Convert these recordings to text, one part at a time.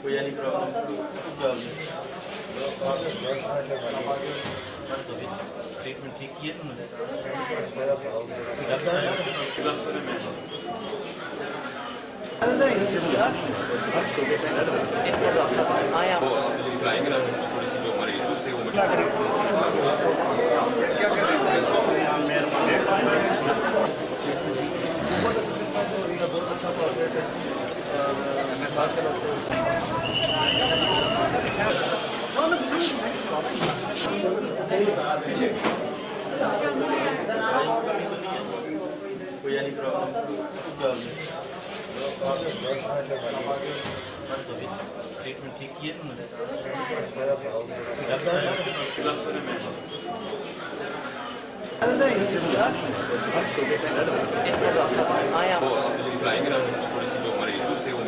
कोई यानी problem treatment ठीक किए तुमने थोड़ी सी जो हमारे इशूज थे वो कोई यानी प्रॉब्लम ट्रीटमेंट ठीक किए तुमने थोड़ी सी जो हमारे इशूज थे वो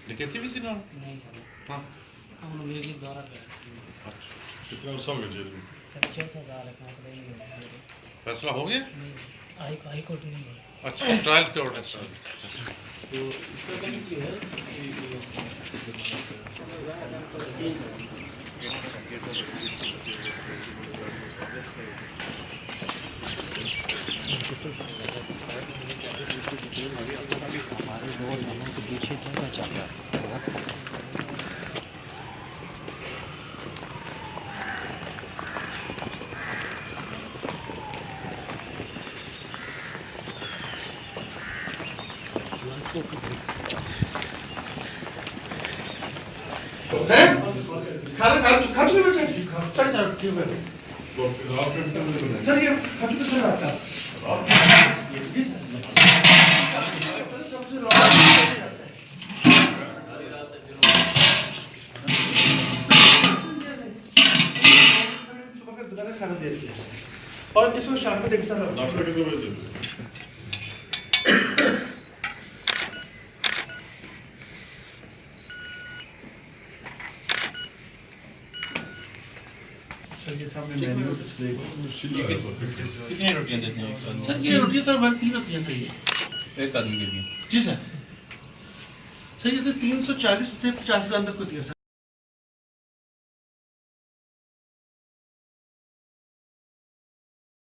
लिखे थे भी सी ना नहीं सर हाँ हम लोग म्यूजिक द्वारा कर अच्छा कितना अर्सा हो गया जेल में सर 6,000 है फैसला नहीं हुआ फैसला हो गया नहीं हाई कोर्ट नहीं हुआ अच्छा ट्रायल कोर्ट है सर तो इसका कहना ये है हमारे दो लोगों के पीछे क्या चल रहा है खा चुके बेटे सर ठीक है सर ये खा चुके सर आपका खाना दे दिया और इसको शाम में देखता रहो डॉक्टर के 2 बजे सर ये सामने मेन्यू डिस्प्ले कितनी रोटियां देते हैं सर ये रोटी सर हमारी 3 रोटियां सही है एक आदमी के लिए जी सर सर ये तो 340 से 50 ग्राम तक होती है सर